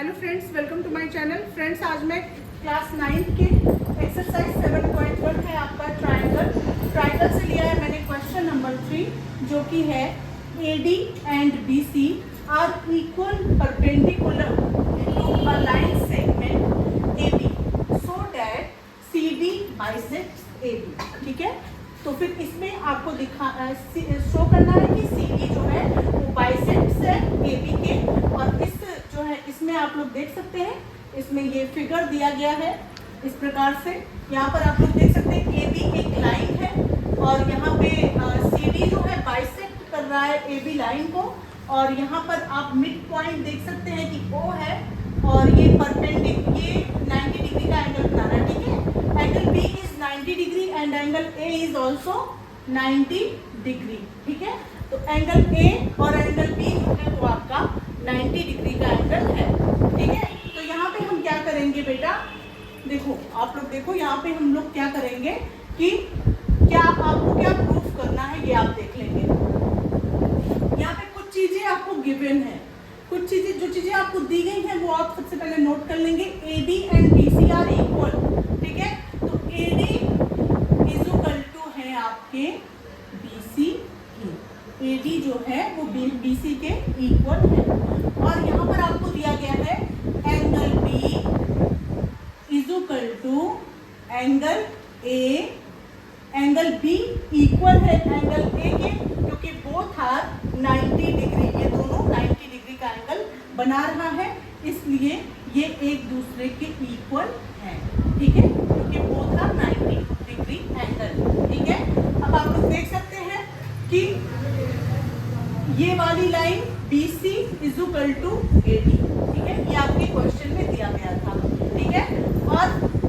Hello friends, welcome to my channel. Friends, आज मैं class 9 के एक्सरसाइज 7.1 है आपका ट्राइंगल से लिया है मैंने क्वेश्चन नंबर 3, जो कि है AD and BC are equal perpendicular to a line segment AB so that CD bisects AB। ठीक है, तो फिर इसमें आपको शो करना है कि CD जो है वो बाइसेक्ट्स है AB के। और इस जो है इसमें आप लोग देख सकते हैं, इसमें ये फिगर दिया गया है इस प्रकार से। यहाँ पर आप लोग देख सकते हैं AB एक लाइन है और यहाँ पे CD जो है बाइसेक्ट कर रहा है AB लाइन को। और यहाँ पर आप मिड पॉइंट देख सकते हैं कि O है और ये परपेंडिकुलर, ये 90 डिग्री का एंगल बना रहा है। ठीक है, angle B is 90 degree and angle A is also 90 degree. ठीक है, तो एंगल A और एंगल B जो है वो आपका 90 डिग्री का एंगल है। ठीक है, तो यहाँ पे हम क्या करेंगे बेटा, देखो आप लोग देखो, यहाँ पे हम लोग क्या करेंगे कि क्या आपको क्या प्रूफ करना है ये आप देख लेंगे। यहाँ पे कुछ चीजें आपको गिवन है, कुछ चीजें जो चीजें आपको दी गई हैं वो आप सबसे पहले नोट कर लेंगे। AD and BC are equal. ठीक है, तो AD इज इक्वल टू है आपके BC के। AD जो है वो BC के इक्वल है। और यहाँ पर आपको दिया गया है angle B is equal to angle A। Angle B equal है एंगल A के, क्योंकि बोथ आर 90 डिग्री, ये दोनों 90 डिग्री का एंगल बना रहा है, इसलिए ये एक दूसरे के इक्वल है। ठीक है, क्योंकि बोथ आर 90 डिग्री एंगल। ठीक है, अब आप लोग देख सकते हैं कि ये वाली line BC is equal to AD। ठीक है, ये आपके क्वेश्चन में दिया गया था। ठीक है, और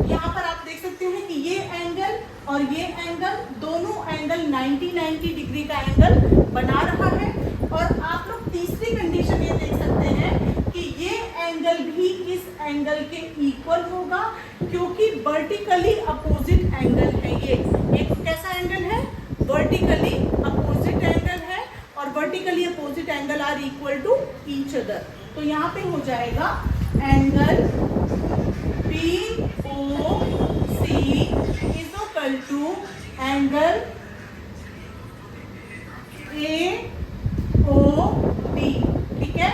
यहाँ पर आप देख सकते हैं कि ये एंगल और ये एंगल, दोनों एंगल 90 डिग्री का एंगल बना रहा है। और आप लोग तीसरी कंडीशन ये देख सकते हैं कि ये एंगल भी इस एंगल के इक्वल होगा, क्योंकि वर्टिकली अपोजिट एंगल है। ये एक कैसा एंगल है, वर्टिकली अपोजिट एंगल है, और vertically opposite angle are equal to each other. तो यहाँ पे हो जाएगा angle POC is equal to angle AOB। ठीक है,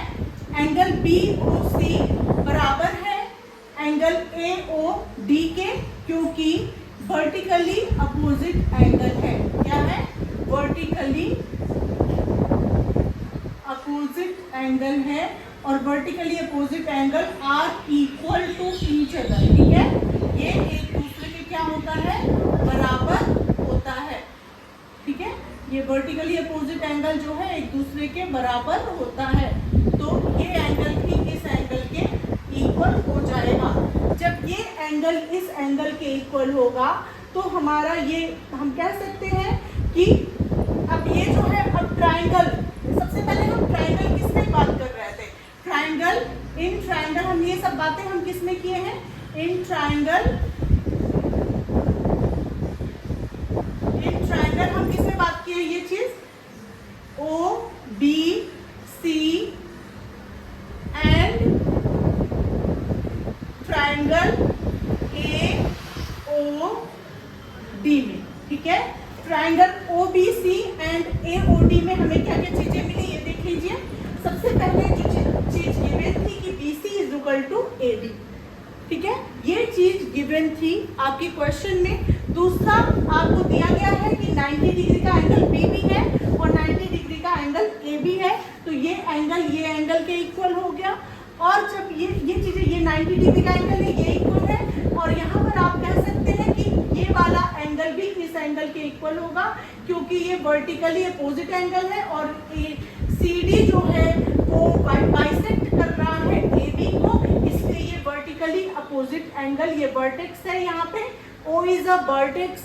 एंगल BOC बराबर है एंगल AOD के, क्योंकि वर्टिकली अपोजिट एंगल है। क्या है, वर्टिकली अपोजिट एंगल है, और vertically opposite angle are equal to each other. ठीक है, ये एक दूसरे के क्या होता है, बराबर होता है। ठीक है, ये वर्टिकली अपोजिट एंगल जो है एक दूसरे के बराबर होता है, तो ये एंगल भी इस एंगल के इक्वल हो जाएगा। जब ये एंगल इस एंगल के इक्वल होगा तो हमारा ये, हम कह सकते हैं कि अब ये जो है, अब ट्राइंगल, सबसे पहले हम ट्राइंगल किसमें बात कर रहे थे, ट्राइंगल, इन ट्राइंगल, हम ये सब बातें हम किसमें किए हैं, इन ट्राइंगल हम किसमें बात किए हैं, ये चीज OBC एंड ट्राइंगल AOD में। ठीक है, ट्राइंगल OBC एंड AOD में हमें क्या क्या चीजें मिली ये देख लीजिए। सबसे पहले जो चीज गिवन थी कि BC is equal to AD। ठीक है, ये चीज गिवन थी आपके क्वेश्चन में। दूसरा आपको दिया गया है कि 90 डिग्री का एंगल B भी है और 90 डिग्री का एंगल A भी है, तो ये एंगल के इक्वल हो गया। और जब ये चीजें, ये 90 डिग्री का एंगल है, ये इक्वल है, और यहाँ पर आप कह सकते हैं कि ये वाला एंगल भी इस एंगल के इक्वल होगा, क्योंकि ये वर्टिकली अपोजिट एंगल है, और CD जो है वो बाइसेक्ट कर रहा है AB को, इसलिए ये वर्टिकली अपोजिट एंगल, ये वर्टेक्स है यहाँ पे, O इज अ वर्टेक्स,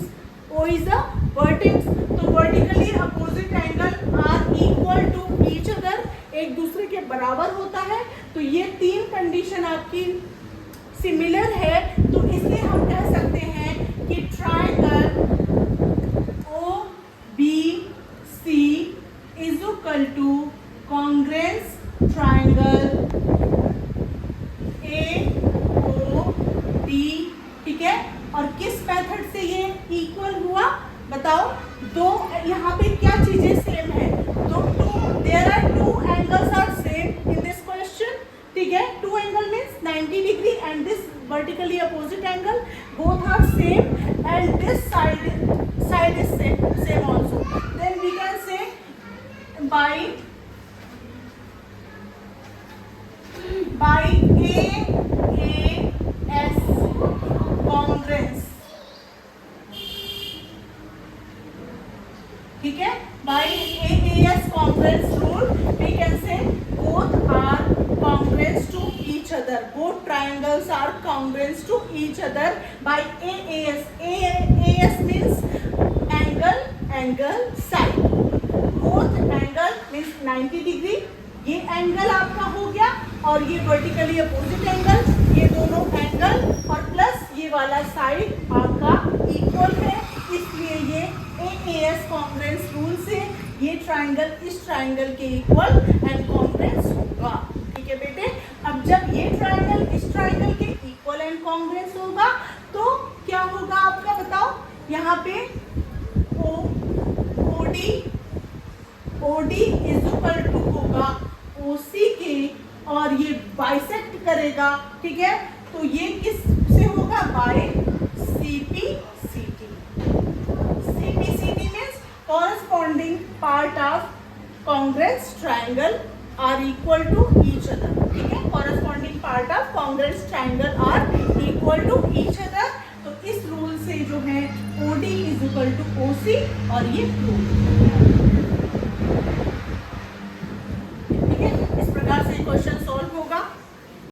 तो vertically opposite angle are equal to each other, एक दूसरे के बराबर होता है। तो ये तीन कंडीशन आपकी सिमिलर है, तो इसलिए हम कह सकते हैं कि triangle OBC is equal to congruence triangle AOD, ठीक है। और किस मेथड से ये इक्वल हुआ बताओ? दो यहाँ पे क्या चीजें सेम है? तो there are two angles are same in this question, ठीक है। Two angle means 90 degree and this vertically opposite angle, both are same and this side is same also. Then we can say by AAS congruence, ठीक है। By AAS congruence rule we can say both are congruent to each other, both triangles are congruent to each other by AAS. AAS means angle side, both angle means 90 degree, ये angle आपका हो गया और ये vertically opposite angle, ये दोनों angle और plus ये वाला साइड आपका इक्वल है, इसलिए ये AAS कॉन्ग्रुएंस रूल से ये ट्राइंगल इस ट्राइंगल के इक्वल एंड कॉन्ग्रुएंस होगा, ठीक है बेटे। अब जब ये ट्राइंगल इस ट्राइंगल के इक्वल एंड कॉन्ग्रुएंस होगा तो क्या होगा आपका बताओ? यहाँ पे OD इज इक्वल टू होगा OC के और ये बाइसेक्ट करेगा, ठीक है। तो ये किस से होगा? By CPCT। CPCT means corresponding part of congruent triangle are equal to each other, ठीक है। corresponding part of congruent triangle are equal to each other। तो इस रूल से जो है OD is equal to OC और ये प्रूव